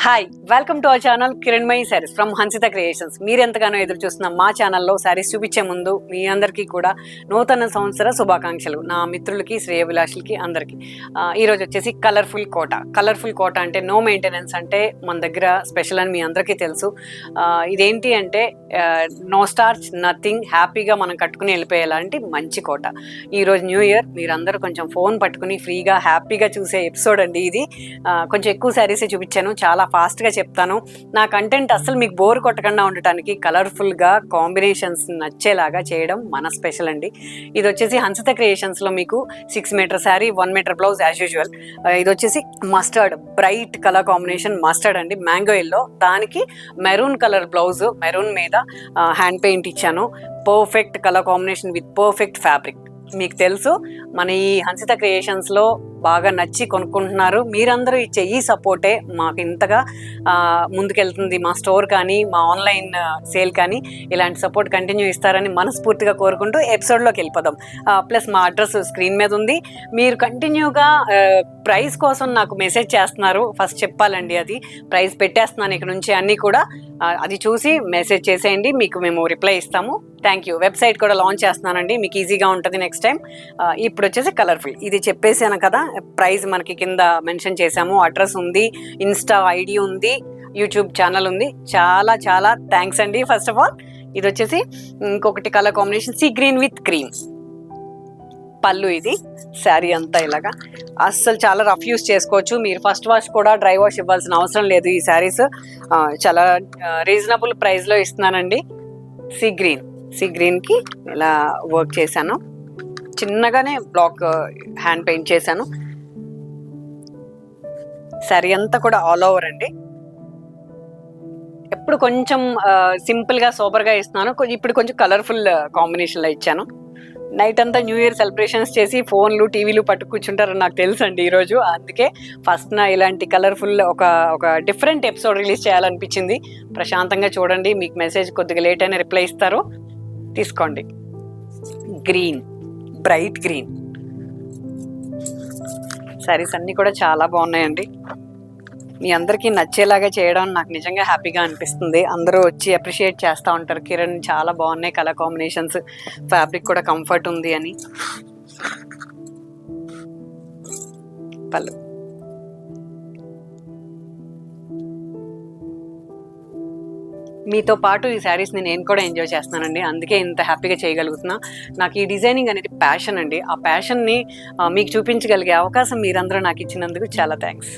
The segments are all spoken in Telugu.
Hi, welcome to our channel Kiranmayi saris from Hansitha creations. మీరు ఎంతగానో ఎదురు చూస్తున్న మా ఛానల్లో సారీస్ చూపించే ముందు మీ అందరికీ కూడా నూతన సంవత్సర శుభాకాంక్షలు. నా మిత్రులకి, శ్రేయభిలాషులకి అందరికీ. ఈరోజు వచ్చేసి కలర్ఫుల్ కోట అంటే నో మెయింటెనెన్స్ అంటే మన దగ్గర స్పెషల్ అని మీ అందరికీ తెలుసు. ఇదేంటి అంటే నో స్టార్చ్ నథింగ్, హ్యాపీగా మనం కట్టుకుని వెళ్ళిపోయేలాంటి మంచి కోట. ఈరోజు న్యూ ఇయర్, మీరందరూ కొంచెం ఫోన్ పట్టుకుని ఫ్రీగా హ్యాపీగా చూసే ఎపిసోడ్ అండి ఇది. కొంచెం ఎక్కువ శారీసే చూపించాను, చాలా ఫాస్ట్గా చెప్తాను. నా కంటెంట్ అసలు మీకు బోర్ కొట్టకుండా ఉండటానికి కలర్ఫుల్గా కాంబినేషన్స్ నచ్చేలాగా చేయడం మన స్పెషల్ అండి. ఇది వచ్చేసి హన్సిత క్రియేషన్స్లో మీకు 6 metre sari, 1 metre blouse as usual. ఇది వచ్చేసి mustard, bright colour combination mustard అండి, మ్యాంగో ఎల్లో. దానికి మెరూన్ కలర్ బ్లౌజ్, మెరూన్ మీద హ్యాండ్ పెయింట్ ఇచ్చాను. Perfect colour combination with perfect fabric. మీకు తెలుసు మన ఈ హన్సిత క్రియేషన్స్లో బాగా నచ్చి కొనుక్కుంటున్నారు. మీరందరూ ఇచ్చే ఈ సపోర్టే మాకు ఇంతగా ముందుకెళ్తుంది. మా స్టోర్ కానీ, మా ఆన్లైన్ సేల్ కానీ ఇలాంటి సపోర్ట్ కంటిన్యూ ఇస్తారని మనస్ఫూర్తిగా కోరుకుంటూ ఎపిసోడ్లోకి వెళ్ళిపోదాం. ప్లస్ మా అడ్రస్ స్క్రీన్ మీద ఉంది. మీరు కంటిన్యూగా ప్రైస్ కోసం నాకు మెసేజ్ చేస్తున్నారు. ఫస్ట్ చెప్పాలండి, అది ప్రైస్ పెట్టేస్తున్నాను ఇక్కడ నుంచి అన్నీ కూడా. అది చూసి మెసేజ్ చేసేయండి, మీకు మేము రిప్లై ఇస్తాము. Thank you. వెబ్సైట్ కూడా లాంచ్ చేస్తున్నానండి, మీకు ఈజీగా ఉంటుంది నెక్స్ట్ టైం. ఇప్పుడు వచ్చేసి కలర్ఫుల్ ఇది చెప్పేసాను కదా. ప్రైస్ మనకి కింద మెన్షన్ చేసాము, అడ్రస్ ఉంది, ఇన్స్టా ఐడి ఉంది, యూట్యూబ్ ఛానల్ ఉంది. చాలా చాలా థ్యాంక్స్ అండి. ఫస్ట్ ఆఫ్ ఆల్ ఇది వచ్చేసి ఇంకొకటి colour combination sea green with cream. పళ్ళు ఇది, శారీ అంతా ఇలాగా. అస్సలు చాలా రఫ్ యూస్ చేసుకోవచ్చు. మీరు ఫస్ట్ వాష్ కూడా డ్రై వాష్ ఇవ్వాల్సిన అవసరం లేదు. ఈ శారీస్ చాలా రీజనబుల్ ప్రైస్లో ఇస్తున్నానండి. సీ గ్రీన్కి ఇలా వర్క్ చేశాను, చిన్నగానే బ్లాక్ హ్యాండ్ పెయింట్ చేశాను. శారీ అంతా కూడా ఆల్ ఓవర్ అండి. ఎప్పుడు కొంచెం సింపుల్గా సోబర్గా ఇస్తున్నాను, ఇప్పుడు కొంచెం కలర్ఫుల్ కాంబినేషన్లో ఇచ్చాను. నైట్ అంతా న్యూ ఇయర్ సెలబ్రేషన్స్ చేసి ఫోన్లు, టీవీలు పట్టు కూర్చుంటారని నాకు తెలుసు అండి ఈరోజు. అందుకే ఫస్ట్ నా ఇలాంటి కలర్ఫుల్ ఒక డిఫరెంట్ ఎపిసోడ్ రిలీజ్ చేయాలనిపించింది. ప్రశాంతంగా చూడండి, మీకు మెసేజ్ కొద్దిగా లేట్ అయినా రిప్లై ఇస్తారు, తీసుకోండి. గ్రీన్, బ్రైట్ గ్రీన్ శారీస్ అన్నీ కూడా చాలా బాగున్నాయండి. మీ అందరికీ నచ్చేలాగా చేయడం నాకు నిజంగా హ్యాపీగా అనిపిస్తుంది. అందరూ వచ్చి అప్రిషియేట్ చేస్తూ ఉంటారు, కిరణ్ చాలా బాగున్నాయి కలర్ కాంబినేషన్స్, ఫ్యాబ్రిక్ కూడా కంఫర్ట్ ఉంది అని. పళ్ళు, మీతో పాటు ఈ శారీస్ని నేను కూడా ఎంజాయ్ చేస్తున్నానండి, అందుకే ఇంత హ్యాపీగా చేయగలుగుతున్నా. నాకు ఈ డిజైనింగ్ అనేది ప్యాషన్ అండి. ఆ ప్యాషన్ని మీకు చూపించగలిగే అవకాశం మీరందరూ నాకు ఇచ్చినందుకు చాలా థ్యాంక్స్.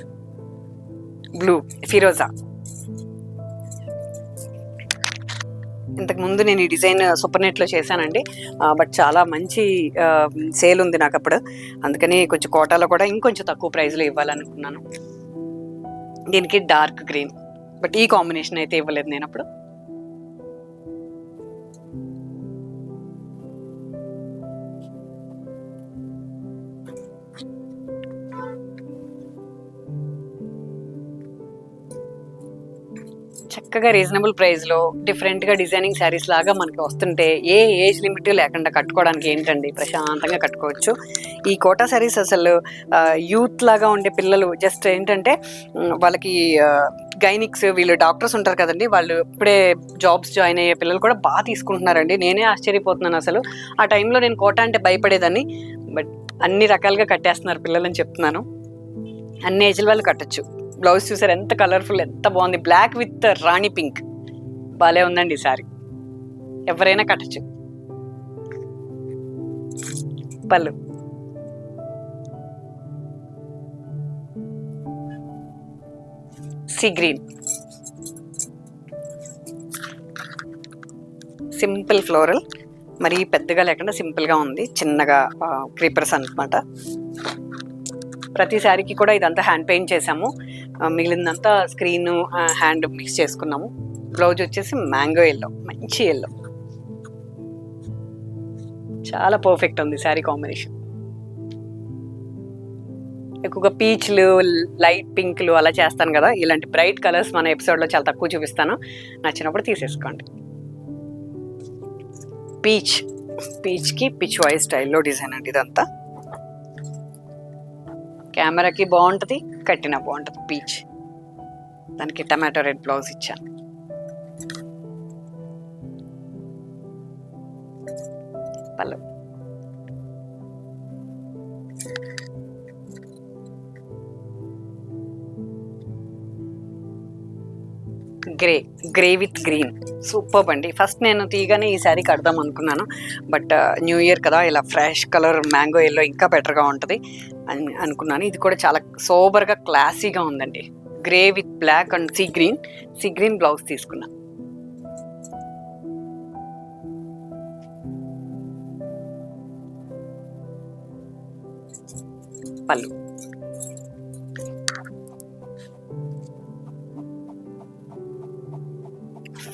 బ్లూ, ఫిరోజా. ఇంతకుముందు నేను ఈ డిజైన్ సూపర్ నెట్లో చేశానండి, బట్ చాలా మంచి సేల్ ఉంది నాకు అప్పుడు. అందుకని కొంచెం కోటాలో కూడా ఇంకొంచెం తక్కువ ప్రైస్లో ఇవ్వాలనుకున్నాను. దీనికి డార్క్ గ్రీన్, బట్ ఈ కాంబినేషన్ అయితే ఇవ్వలేదు నేను అప్పుడు. చక్కగా రీజనబుల్ ప్రైస్లో డిఫరెంట్గా డిజైనింగ్ శారీస్ లాగా మనకి వస్తుంటే ఏ ఏజ్ లిమిట్ లేకుండా కట్టుకోవడానికి ఏంటండి, ప్రశాంతంగా కట్టుకోవచ్చు. ఈ కోటా శారీస్ అసలు యూత్ లాగా ఉండే పిల్లలు జస్ట్ ఏంటంటే వాళ్ళకి గైనిక్స్, వీళ్ళు డాక్టర్స్ ఉంటారు కదండి, వాళ్ళు ఇప్పుడే జాబ్స్ జాయిన్ అయ్యే పిల్లలు కూడా బాగా తీసుకుంటున్నారండి. నేనే ఆశ్చర్యపోతున్నాను అసలు. ఆ టైంలో నేను కోటా అంటే భయపడేదాన్ని, బట్ అన్ని రకాలుగా కట్టేస్తున్నారు పిల్లలని చెప్తున్నాను. అన్ని ఏజ్ల వాళ్ళు కట్టచ్చు. బ్లౌజ్ చూసారు ఎంత కలర్ఫుల్, ఎంత బాగుంది, బ్లాక్ విత్ రాణి పింక్. బాలే ఉందండి సారీ, ఎవరైనా కట్టచ్చు. పళ్ళు, సీ గ్రీన్, సింపుల్ ఫ్లోరల్, మరి పెద్దగా లేకుండా సింపుల్గా ఉంది, చిన్నగా క్రీపర్స్ అన్నమాట. ప్రతి శారీకి కూడా ఇదంతా హ్యాండ్ పెయింట్ చేసాము, మిగిలిందంతా స్క్రీన్ హ్యాండ్ మిక్స్ చేసుకున్నాము. బ్లౌజ్ వచ్చేసి మ్యాంగో ఎల్లో, మంచి ఎల్లో, చాలా పర్ఫెక్ట్ ఉంది శారీ కాంబినేషన్. ఎక్కువగా పీచ్లు, లైట్ పింక్లు అలా చేస్తాను కదా, ఇలాంటి బ్రైట్ కలర్స్ మన ఎపిసోడ్లో చాలా తక్కువ చూపిస్తాను, నచ్చినప్పుడు తీసేసుకోండి. పీచ్కి పిచ్ వాయిస్ స్టైల్లో డిజైన్ అండి ఇదంతా. కెమెరాకి బాగుంటుంది, కట్టినా బాగుంటుంది. పీచ్ దానికి టమాటో రెడ్ బ్లౌజ్ ఇచ్చాను. పళ్ళు గ్రే విత్ గ్రీన్, సూపర్ అండి. ఫస్ట్ నేను తీయగానే ఈ శారీ కడదాం అనుకున్నాను, బట్ న్యూ ఇయర్ కదా, ఇలా ఫ్రెష్ కలర్ మ్యాంగో ఎల్లో ఇంకా బెటర్గా ఉంటుంది అని అనుకున్నాను. ఇది కూడా చాలా సోబర్గా క్లాసీగా ఉందండి. Grey with black and sea green blouse తీసుకున్నా. పళ్ళు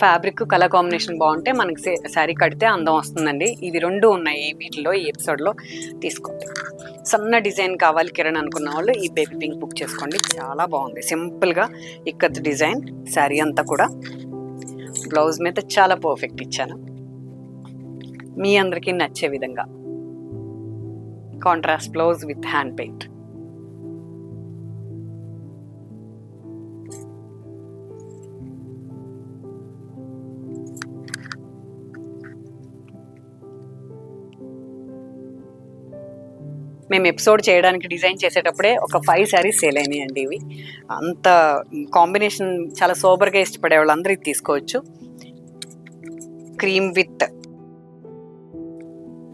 ఫ్యాబ్రిక్ కలర్ కాంబినేషన్ బాగుంటే మనకి శారీ కడితే అందం వస్తుందండి. ఇవి రెండు ఉన్నాయి వీటిలో, ఈ ఎపిసోడ్లో తీసుకోండి. సన్న డిజైన్ కావాలి కిరణ్ అనుకున్న వాళ్ళు ఈ బేబీ పింక్ బుక్ చేసుకోండి, చాలా బాగుంది. సింపుల్గా ఇక్కత్ డిజైన్ శారీ అంతా కూడా. బ్లౌజ్ మీద చాలా పర్ఫెక్ట్ ఇచ్చాను, మీ అందరికీ నచ్చే విధంగా. Contrast blouse with hand paint. మేము ఎపిసోడ్ చేయడానికి డిజైన్ చేసేటప్పుడే ఒక 5 శారీస్ సేల్ అయినాయండి. ఇవి అంత కాంబినేషన్ చాలా సోబర్గా ఇష్టపడే వాళ్ళందరూ ఇది తీసుకోవచ్చు. క్రీమ్ విత్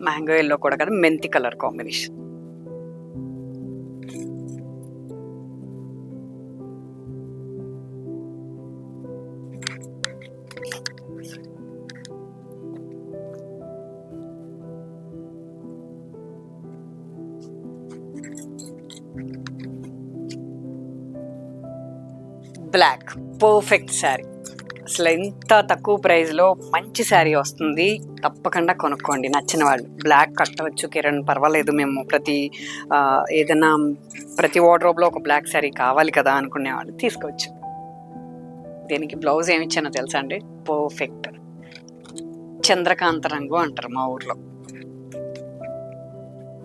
మ్యాంగో ఎల్లో కూడా కదా, మెంతి colour combination. Black perfect sari. అసలు ఎంత తక్కువ ప్రైస్లో మంచి శారీ వస్తుంది, తప్పకుండా కొనుక్కోండి నచ్చిన వాళ్ళు. బ్లాక్ కట్టవచ్చు కిరణ్, పర్వాలేదు, మేము ఏదైనా ప్రతి వార్డ్రోబ్లో ఒక బ్లాక్ శారీ కావాలి కదా అనుకునే వాళ్ళు తీసుకోవచ్చు. దీనికి బ్లౌజ్ ఏమి ఇచ్చానో తెలుసా అండి, పర్ఫెక్ట్ చంద్రకాంత రంగు అంటారు మా ఊర్లో.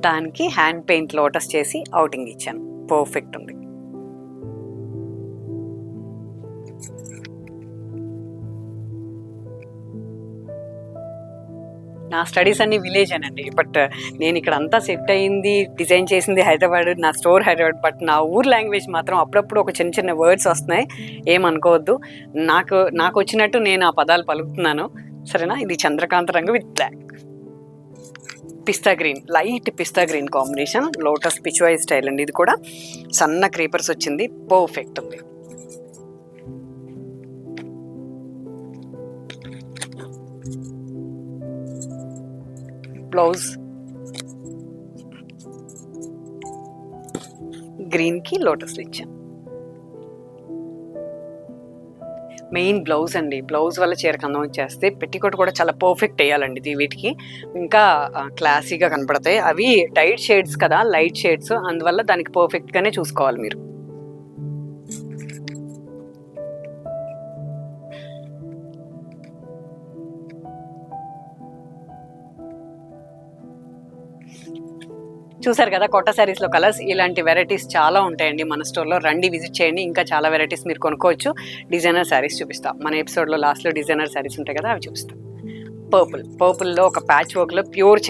దానికి హ్యాండ్ పెయింట్ లోటస్ చేసి అవుటింగ్ ఇచ్చాను, పర్ఫెక్ట్ ఉంది. నా స్టడీస్ అన్ని విలేజ్ అనండి, బట్ నేను ఇక్కడ అంతా సెట్ అయ్యింది, డిజైన్ చేసింది హైదరాబాద్, నా స్టోర్ హైదరాబాద్, బట్ నా ఊరు లాంగ్వేజ్ మాత్రం అప్పుడప్పుడు ఒక చిన్న చిన్న వర్డ్స్ వస్తున్నాయి, ఏమనుకోవద్దు. నాకు వచ్చినట్టు నేను ఆ పదాలు పలుకుతున్నాను, సరేనా. ఇది చంద్రకాంత రంగు విత్ బ్లాక్, పిస్తా గ్రీన్, లైట్ పిస్తా green combination, lotus Pichwai style అండి. ఇది కూడా సన్న క్రీపర్స్ వచ్చింది, పర్ఫెక్ట్ ఉంది. బ్లౌజ్ గ్రీన్కి లోటస్లు ఇచ్చాను. మెయిన్ బ్లౌజ్ అండి, బ్లౌజ్ వల్ల చీరకు అందం వచ్చేస్తే పెట్టికోట్ కూడా చాలా పర్ఫెక్ట్ వేయాలండి. వీటికి ఇంకా క్లాసీగా కనపడతాయి. అవి డైట్ షేడ్స్ కదా, లైట్ షేడ్స్, అందువల్ల దానికి పర్ఫెక్ట్గానే చూసుకోవాలి మీరు. చూసారు కదా కొత్త శారీస్లో కలర్స్. ఇలాంటి వెరైటీస్ చాలా ఉంటాయండి మన స్టోర్లో, రండి విజిట్ చేయండి. ఇంకా చాలా వెరైటీస్ మీరు కొనుక్కోవచ్చు. డిజైనర్ శారీస్ చూపిస్తాం మన ఎపిసోడ్లో, లాస్ట్లో డిజైనర్ శారీస్ ఉంటాయి కదా, అవి చూపిస్తాం. పర్పుల్లో ఒక ప్యాచ్ వర్క్లో ప్యూర్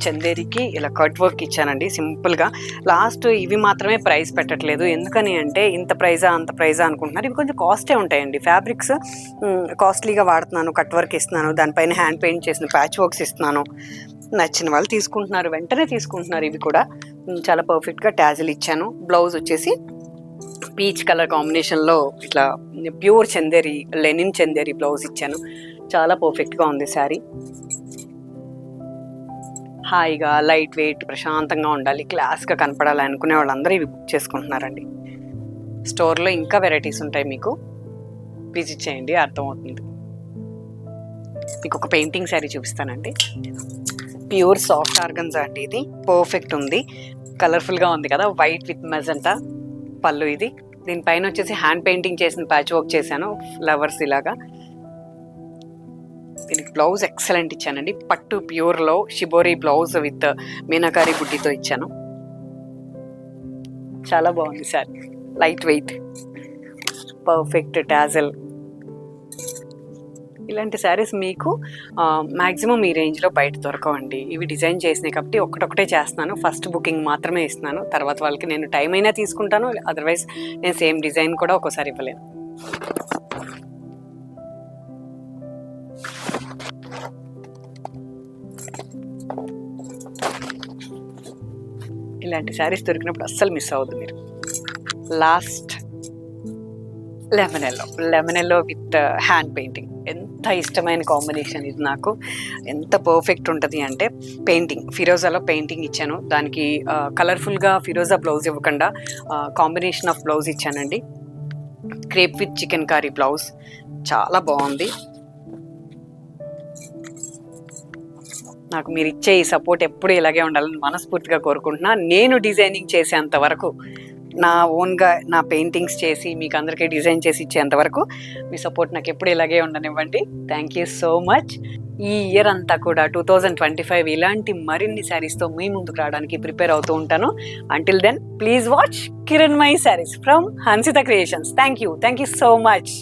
చందేరికి ఇలా కట్ వర్క్ ఇచ్చానండి సింపుల్గా. లాస్ట్ ఇవి మాత్రమే ప్రైస్ పెట్టట్లేదు, ఎందుకని అంటే ఇంత ప్రైజా అంత ప్రైజా అనుకుంటున్నారు. ఇవి కొంచెం కాస్టే ఉంటాయండి, ఫ్యాబ్రిక్స్ కాస్ట్లీగా వాడుతున్నాను, కట్ వర్క్ ఇస్తున్నాను, దానిపైన హ్యాండ్ పెయింట్ చేసిన ప్యాచ్ వర్క్స్ ఇస్తున్నాను. నచ్చిన వాళ్ళు తీసుకుంటున్నారు, వెంటనే తీసుకుంటున్నారు. ఇవి కూడా చాలా పర్ఫెక్ట్గా ట్యాజిల్ ఇచ్చాను. బ్లౌజ్ వచ్చేసి పీచ్ కలర్ కాంబినేషన్లో ఇట్లా ప్యూర్ లెనిన్ చందేరి బ్లౌజ్ ఇచ్చాను. చాలా పర్ఫెక్ట్గా ఉంది శారీ. హాయిగా లైట్ వెయిట్ ప్రశాంతంగా ఉండాలి, క్లాస్గా కనపడాలి అనుకునే వాళ్ళందరూ ఇవి బుక్ చేసుకుంటున్నారండి. స్టోర్లో ఇంకా వెరైటీస్ ఉంటాయి, మీకు విజిట్ చేయండి, అర్థమవుతుంది. మీకు ఒక పెయింటింగ్ శారీ చూపిస్తానండి. ప్యూర్ సాఫ్ట్ ఆర్గన్జా అండి, ఇది పర్ఫెక్ట్ ఉంది, కలర్ఫుల్గా ఉంది కదా, వైట్ విత్ మెజెంటా పళ్ళు. ఇది దీనిపైన వచ్చేసి హ్యాండ్ పెయింటింగ్ చేసిన ప్యాచ్ వర్క్ చేశాను, ఫ్లవర్స్ ఇలాగా. దీనికి బ్లౌజ్ ఎక్సలెంట్ ఇచ్చానండి, పట్టు ప్యూర్లో షిబోరి బ్లౌజ్ విత్ మీనాకారి బుడ్డితో ఇచ్చాను. చాలా బాగుంది sir, light weight. Perfect tassel. ఇలాంటి శారీస్ మీకు మ్యాక్సిమం ఈ రేంజ్లో బయట దొరకవండి. ఇవి డిజైన్ చేసినాయి కాబట్టి ఒకటొకటే చేస్తున్నాను. ఫస్ట్ బుకింగ్ మాత్రమే ఇస్తున్నాను. తర్వాత వాళ్ళకి నేను టైం అయినా తీసుకుంటాను, అదర్వైజ్ నేను సేమ్ డిజైన్ కూడా ఒక్కోసారి ఇవ్వలేను. ఇలాంటి శారీస్ దొరికినప్పుడు అస్సలు మిస్ అవ్వద్దు మీరు. Last lemon yellow with hand painting. ఎంత ఇష్టమైన కాంబినేషన్ ఇది నాకు. ఎంత పర్ఫెక్ట్ ఉంటుంది అంటే, పెయింటింగ్ ఫిరోజాలో పెయింటింగ్ ఇచ్చాను. దానికి కలర్ఫుల్గా ఫిరోజా బ్లౌజ్ ఇవ్వకుండా కాంబినేషన్ ఆఫ్ బ్లౌజ్ ఇచ్చానండి. Crepe with chicken curry blouse చాలా బాగుంది. నాకు మీరు ఇచ్చే ఈ సపోర్ట్ ఎప్పుడు ఇలాగే ఉండాలని మనస్ఫూర్తిగా కోరుకుంటున్నా. నేను డిజైనింగ్ చేసేంత వరకు, నా ఓన్గా నా పెయింటింగ్స్ చేసి మీకు అందరికీ డిజైన్ చేసి ఇచ్చేంత వరకు మీ సపోర్ట్ నాకు ఎప్పుడు ఇలాగే ఉండనివ్వండి. Thank you so much. ఈ ఇయర్ అంతా కూడా 2025 ఇలాంటి మరిన్ని శారీస్తో మీ ముందుకు రావడానికి ప్రిపేర్ అవుతూ ఉంటాను. Until then please watch Kiranmayi sarees from Hansitha Creations. Thank you so much.